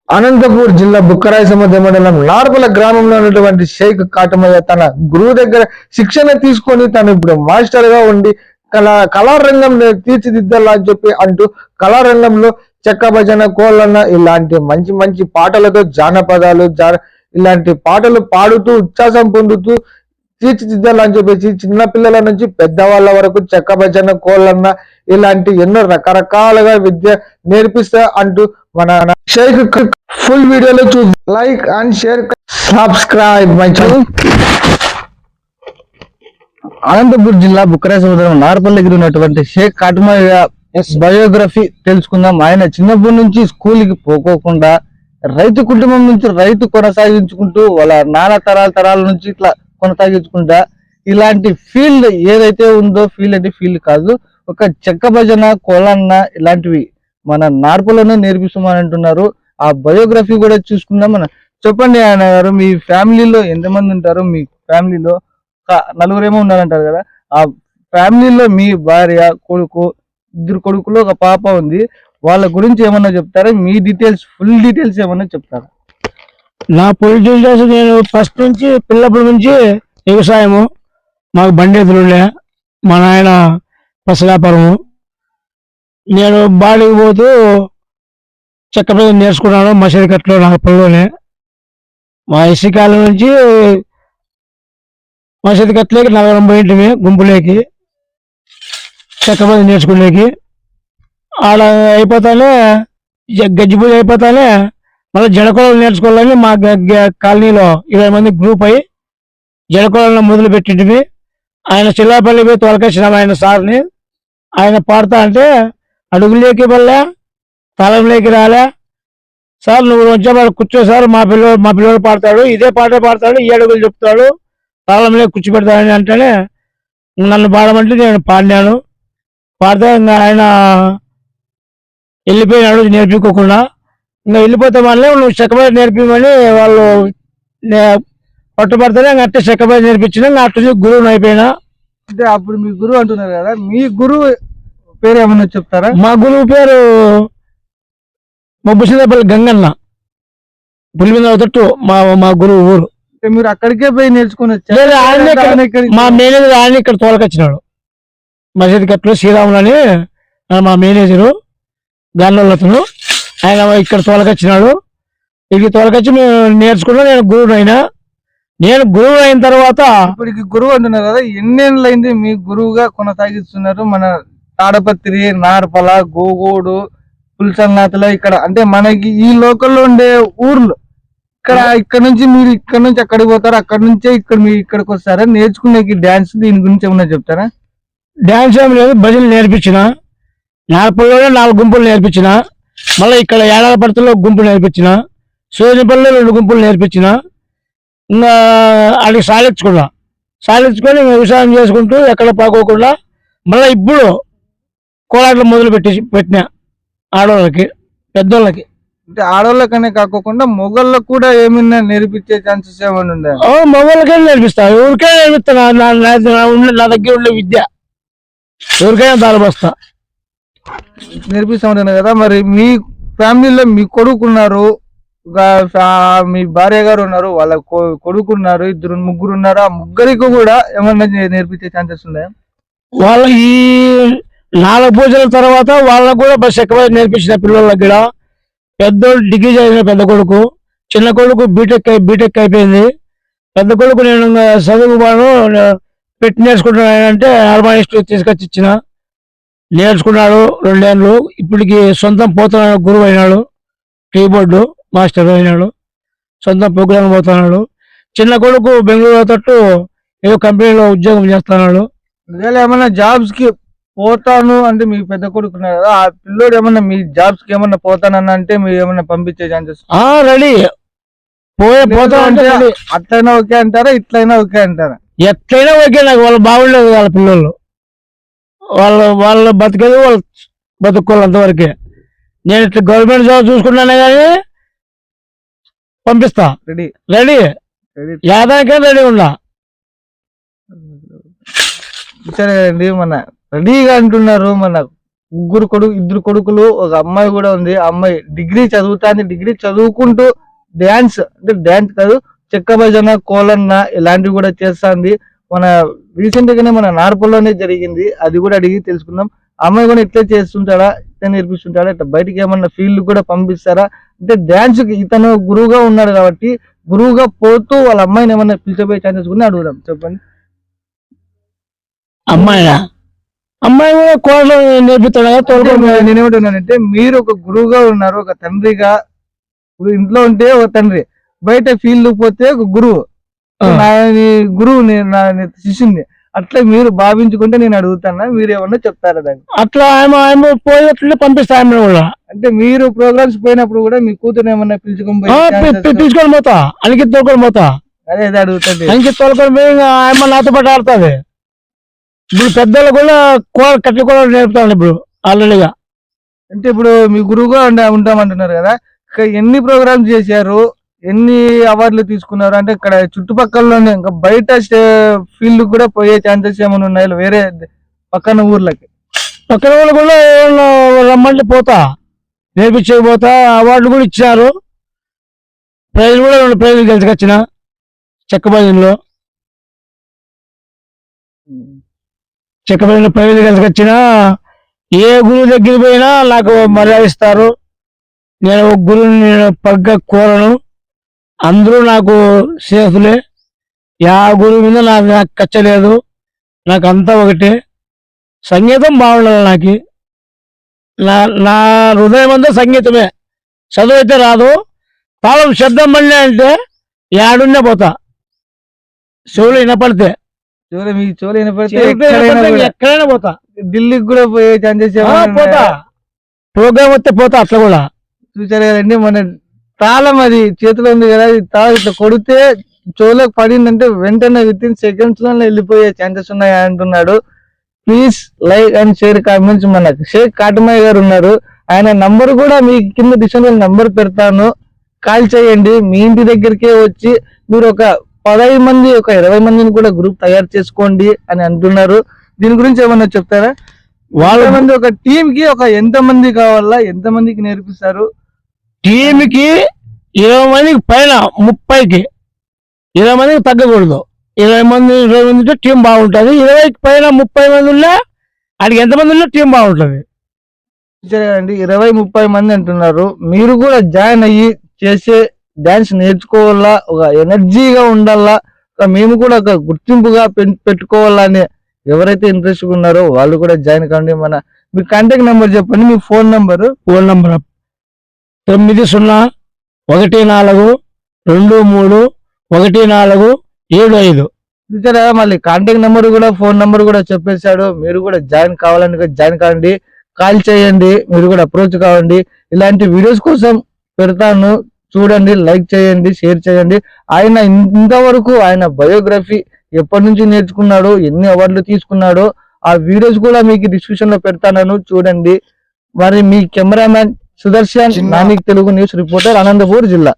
అనంతపూర్ జిల్లా బుక్కరాయసముద్ర మండలం నార్పల గ్రామంలో ఉన్నటువంటి షేక్ కాటమయ్య తన గురువు దగ్గర శిక్షణ తీసుకొని తను ఇప్పుడు మాస్టర్ గా ఉండి కళారంగంలో తీర్చిదిద్దాలని అని చెప్పి అంటూ కళారంగంలో చెక్క భజన కోళ్ళన్న ఇలాంటి మంచి మంచి పాటలతో జానపదాలు ఇలాంటి పాటలు పాడుతూ ఉచ్ఛ్వాసం పొందుతూ తీర్చిదిద్దాలని చెప్పేసి చిన్న పిల్లల నుంచి పెద్దవాళ్ళ వరకు చెక్క భజన కోళ్ళన్న ఇలాంటి ఎన్నో రకరకాలుగా విద్య నేర్పిస్తా అంటూ మన షేక్ ఫుల్ వీడియోలో చూసి like and share subscribe my channel. Anantapur జిల్లా బుక్కరాయ సముద్రం నార్పల్ దగ్గర ఉన్నటువంటి షేక్ కాటమయ్య బయోగ్రఫీ తెలుసుకుందాం. ఆయన చిన్నప్పటి నుంచి స్కూల్కి పోకోకుండా రైతు కుటుంబం నుంచి రైతు కొనసాగించుకుంటూ వాళ్ళ నాన్న తరాల నుంచి ఇట్లా కొనసాగించుకుంటా ఇలాంటి ఫీల్డ్ ఏదైతే ఉందో ఫీల్డ్ అంటే ఫీల్డ్ కాదు, ఒక చెక్క భజన కోలన్న ఇలాంటివి మన నార్పల్లోనే నేర్పిస్తామని అంటున్నారు. ఆ బయోగ్రఫీ కూడా చూసుకుందాం. మన చెప్పండి ఆయన గారు, మీ ఫ్యామిలీలో ఎంతమంది ఉంటారు? మీ ఫ్యామిలీలో నలుగురేమో ఉన్నారంటారు కదా, ఆ ఫ్యామిలీలో మీ భార్య కొడుకు ఇద్దరు కొడుకులు ఒక పాప ఉంది, వాళ్ళ గురించి ఏమన్నా చెప్తారా? మీ డీటెయిల్స్ ఫుల్ డీటెయిల్స్ ఏమన్నా చెప్తారా? నా ఫుల్ డీటెయిల్స్ నేను ఫస్ట్ నుంచి పిల్లప్పటి నుంచి వ్యవసాయము, మాకు బండి ఎదురుండే, మా నాయన బస్ వ్యాపారము. నేను బాడీకి పోతూ చెక్క మీద నేర్చుకున్నాను మసీదు కట్లో నా పనిలోనే. మా ఎస్సీ కాలం నుంచి మసీదు కట్లేకి 40 పోయింటివి గుంపులేకి చెక్క మీద నేర్చుకునేకి. ఆడ అయిపోతానే గజ్జి పూజ అయిపోతానే మళ్ళీ జడకోళలు నేర్చుకోవాలని మా కాలనీలో 20 మంది గ్రూప్ అయ్యి జడకోళలను మొదలు పెట్టింటివి. ఆయన చిల్లాపల్లి పోయి తోలకొచ్చినాం ఆయన సార్ని. ఆయన పాడుతా అంటే అడుగులేకి వల్లే తాళంలోకి రాలే సార్, నువ్వు వచ్చేవాడు కూర్చో సార్, మా పిల్లడు పాడతాడు, ఇదే పాట పాడతాడు, 7 అడుగులు చెప్తాడు, తాళంలోకి కూర్చోబెడతాడని అంటేనే నన్ను పాడమంటే నేను పాడినాను. పాడితే ఇంకా ఆయన వెళ్ళిపోయినాడు నేర్పించుకోకుండా. ఇంకా వెళ్ళిపోతే మళ్ళీ నువ్వు చెక్కబడి నేర్పించమని వాళ్ళు పట్టుబడితేనే అట్టే చెక్కబడి నేర్పించిన అట్టు గురువుని అయిపోయినా. అంటే అప్పుడు మీ గురువు అంటున్నారు కదా, మీ గురువు పేరు ఏమన్నా చెప్తారా? మా గురువు పేరు ముబ్బసిదేపల్లి గంగన్న, పులిమింద తట్టు మా గురువు ఊరు. మీరు అక్కడికే పోయి నేర్చుకుని మా మేనేజర్ ఆయన ఇక్కడ తోలకొచ్చినాడు మసీద్ కట్లో శ్రీరాములు అని మా మేనేజరు గాంధీలతను, ఆయన ఇక్కడ తోలకొచ్చినాడు. ఇక్కడ తోలకొచ్చి మేము నేర్చుకున్నా. నేను గురువు అయినా. నేను గురువు అయిన తర్వాత ఇప్పటికి గురువు అంటున్నారు కదా, ఎన్నేళ్ళు అయింది మీ గురువుగా కొనసాగిస్తున్నారు? మన తాడపత్రి, నార్పల, గోగోడు, పుల్సంగాతలో ఇక్కడ అంటే మనకి ఈ లోకల్లో ఉండే ఊర్లు ఇక్కడ నుంచి మీరు ఇక్కడ నుంచి అక్కడికి పోతారు, అక్కడ నుంచే మీరు ఇక్కడికి వస్తారా నేర్చుకునేకి డాన్స్? దీని గురించి ఏమన్నా చెప్తారా? డాన్స్ ఏం లేదు, భజనలు నేర్పించిన. నార్పల్లోనే 4 గుంపులు నేర్పించిన. మళ్ళీ ఇక్కడ ఏడాదిపడిలో గుంపులు నేర్పించిన. సోజనపల్లిలో 2 గుంపులు నేర్పించిన. ఇంకా అడిగి సాలించుకొని వ్యవసాయం చేసుకుంటూ ఎక్కడ పాకోకుండా మళ్ళీ ఇప్పుడు కోలాటలు మొదలు పెట్టిన ఆడవాళ్ళకి పెద్దోళ్ళకి. అంటే ఆడవాళ్ళకనే కాకుండా మొగళ్ళకు కూడా ఏమైనా నేర్పించే ఛాన్సెస్ ఏమైనా ఉన్నాయి? మొగళ్ళకే నేర్పిస్తా, ఎవరికైనా నేర్పిస్తా. నా దగ్గర ఉండే విద్య ఎవరికైనా దారిపోస్తా నేర్పిస్తా ఉంటాను కదా. మరి మీ ఫ్యామిలీలో మీ కొడుకున్నారు, మీ భార్య గారు ఉన్నారు, వాళ్ళ కొడుకున్నారు, 2 ఉన్నారు. ఆ ముగ్గురికి కూడా ఏమన్నా నేర్పించే ఛాన్సెస్ ఉన్నాయా? వాళ్ళ ఈ 4 పూజల తర్వాత వాళ్ళకు కూడా బస్ ఎక్కువ నేర్పించిన పిల్లలకి కూడా. పెద్దోడు డిగ్రీ చదివిన పెద్ద కొడుకు, చిన్న కొడుకు బీటెక్ అయిపోయింది. పెద్ద కొడుకు నేను చదువు పెట్టి నేర్చుకుంటున్నానంటే హార్మోనిస్ట్ తీసుకొచ్చి ఇచ్చిన. నేర్చుకున్నాడు 2 ఏళ్ళు. ఇప్పటికి సొంతం పోతున్నాడు, గురువు అయినాడు, కీబోర్డు మాస్టర్ అయినాడు, సొంతం ప్రోగ్రామ్ పోతున్నాడు. చిన్న కొడుకు బెంగళూరు తట్టు ఏదో కంపెనీలో ఉద్యోగం చేస్తున్నాడు. ఏమన్నా జాబ్స్ కి పోతాను అంటే మీ పెద్ద కొడుకున్నారు కదా, ఆ పిల్లోడు ఏమన్నా మీ జాబ్స్ కి ఏమన్నా పోతానన్న అంటే మీరు ఏమన్నా పంపించే ఛాన్సెస్? రెడీ పోతా అంటే అట్లయినా ఓకే అంటారా, ఇట్లయినా ఓకే అంటారా? ఎట్లయినా ఓకే. నాకు వాళ్ళు బాగుండేది వాళ్ళ పిల్లలు, వాళ్ళ బతికేది వాళ్ళు బతుక్కోవాలి అంతవరకే. నేను ఇట్లా గవర్నమెంట్ జాబ్ చూసుకున్నానే కానీ పంపిస్తా. రెడీ యాదానికే రెడీ ఉన్నా. సరే కదండి, మన రెడీగా అంటున్నారు, మన ఇద్దరు కొడుకులు, ఒక అమ్మాయి కూడా ఉంది. ఆ అమ్మాయి డిగ్రీ చదువుతాంది. డిగ్రీ చదువుకుంటూ డాన్స్, అంటే డాన్స్ కాదు, చెక్క భజన, కోలన్న ఇలాంటివి కూడా చేస్తాంది. మన రీసెంట్ గానే మన నార్పల్లోనే జరిగింది, అది కూడా అడిగి తెలుసుకుందాం. ఆ అమ్మాయి కూడా ఇట్లే చేస్తుంటాడా, ఇట్లా నేర్పిస్తుంటాడా, ఇట్లా బయటికి ఏమన్నా ఫీల్డ్ కూడా పంపిస్తారా? అంటే డాన్స్ కి ఇతను గురువుగా ఉన్నాడు కాబట్టి గురువుగా పోతూ వాళ్ళ అమ్మాయిని ఏమన్నా పిలిచిపోయే ఛాన్సెస్ కూడా అడుగుదాం. చెప్పండి. అమ్మాయి కూడా కోడలు నేర్పుతాడు కదా, తోలుకొని. నేనేమంటున్నానంటే, మీరు ఒక గురువుగా ఉన్నారు, ఒక తండ్రిగా. ఇప్పుడు ఇంట్లో ఉంటే ఒక తండ్రి, బయట ఫీల్డ్ పోతే ఒక గురువు. నా గురువు, నా శిష్యుని అట్లా మీరు భావించుకుంటే నేను అడుగుతానా, మీరు ఏమన్నా చెప్తారా దాన్ని? అట్లా ఆయన పోయినట్లే పంపిస్తా. ఆమె కూడా అంటే మీరు ప్రోగ్రామ్స్ పోయినప్పుడు కూడా మీ కూతురు ఏమన్నా పిలుచుకొని తీసుకొని పోతా, అనికి తోలుకొని పోతా. అదే అడుగుతుంది. అనికి తోలుకొని పోయి ఆమె నాతో పాటు ఆడుతుంది. ఇప్పుడు పెద్దలు కూడా కట్ల కూడా నేర్పుతాను ఇప్పుడు ఆల్రెడీగా. అంటే ఇప్పుడు మీ గురువుగా ఉంటామంటున్నారు కదా, ఎన్ని ప్రోగ్రామ్స్ చేశారు, ఎన్ని అవార్డులు తీసుకున్నారు? అంటే ఇక్కడ చుట్టుపక్కలలోనే, ఇంకా బయట ఫీల్డ్ కూడా పోయే ఛాన్సెస్ ఏమైనా ఉన్నాయి వేరే పక్కన ఊర్లకి? పక్కన ఊళ్ళు కూడా రమ్మంటే పోతా, నేర్పించకపోతా. అవార్డులు కూడా ఇచ్చారు, ప్రైజ్ కూడా 2 ప్రైజులు గెలుచుకొచ్చిన చెక్క భజనలో. ప్రైజులు గెలుచుకొచ్చిన. ఏ గురువు దగ్గర పోయినా నాకు మర్యాద ఇస్తారు. నేను ఒక గురువుని నేను పగ్గ కోరను, అందరూ నాకు సేఫ్లే. యా గురువు మీద నాకు కచ్చలేదు, నాకు అంతా ఒకటే. సంగీతం బాగుండాలి నాకు. నా హృదయం అంతా సంగీతమే. చదువు అయితే రాదు. తాళం శబ్దం పడినా అంటే ఏడున్నా పోతా, చెవులు వినపడితే. మీ చెవులు వినపడితే ఎక్కడైనా పోతా. ఢిల్లీకి కూడా పోయే ఛాన్సెస్ పోతా, ప్రోగ్రామ్ వస్తే పోతా. అట్లా కూడా చూసారు కదండి, మన తాళం అది చేతిలో ఉంది కదా, తాళం ఇట్లా కొడితే చెవులకు పడిందంటే వెంటనే విత్-ఇన్ సెకండ్స్ లో వెళ్ళిపోయే ఛాన్సెస్ ఉన్నాయి అంటున్నాడు. Please like and share, comments. మన షేక్ కాటమయ్య గారు ఉన్నారు, ఆయన నంబర్ కూడా మీ కింద డిస్క్రిప్షన్ నంబర్ పెడతాను, కాల్ చేయండి. మీ ఇంటి దగ్గరికే వచ్చి మీరు ఒక 10 మంది, ఒక 20 మందిని కూడా గ్రూప్ తయారు చేసుకోండి అని అంటున్నారు. దీని గురించి ఏమన్నా చెప్తారా? వాళ్ళ మంది ఒక టీమ్ కి ఒక ఎంత మంది కావాలా, ఎంత మందికి నేర్పిస్తారు? టీంకి 20 మందికి పైన, 30కి 20 మందికి తగ్గకూడదు. 20 మంది టీం బాగుంటుంది. 20కి పైన 30 మంది ఉన్నా, అడిగి ఎంతమంది ఉన్నా టీం బాగుంటుంది. కదండి, 20-30 మంది అంటున్నారు. మీరు కూడా జాయిన్ అయ్యి చేసే డాన్స్ నేర్చుకోవాలా, ఒక ఎనర్జీగా ఉండాలా, మేము కూడా ఒక గుర్తింపుగా పెట్టుకోవాలని ఎవరైతే ఇంట్రెస్ట్ ఉన్నారో వాళ్ళు కూడా జాయిన్ కాండి. మీ కాంటాక్ట్ నెంబర్ చెప్పండి, మీ ఫోన్ నెంబర్ 9014231475. చూసారా, మళ్ళీ కాంటాక్ట్ నెంబర్ కూడా, ఫోన్ నెంబర్ కూడా చెప్పేశాడు. మీరు కూడా జాయిన్ కావాలని జాయిన్ కావండి, కాల్ చేయండి, మీరు కూడా అప్రోచ్ కావండి. ఇలాంటి వీడియోస్ కోసం పెడతాను, చూడండి, లైక్ చేయండి, షేర్ చేయండి. ఆయన ఇంతవరకు ఆయన బయోగ్రఫీ ఎప్పటి నుంచి నేర్చుకున్నాడో, ఎన్ని అవార్డులు తీసుకున్నాడో ఆ వీడియోస్ కూడా మీకు డిస్క్రిప్షన్ లో పెడతాను, చూడండి. మరి మీ కెమెరామ్యాన్ సుదర్శన్, నానిక్ తెలుగు న్యూస్ రిపోర్టర్, అనంతపూర్ జిల్లా.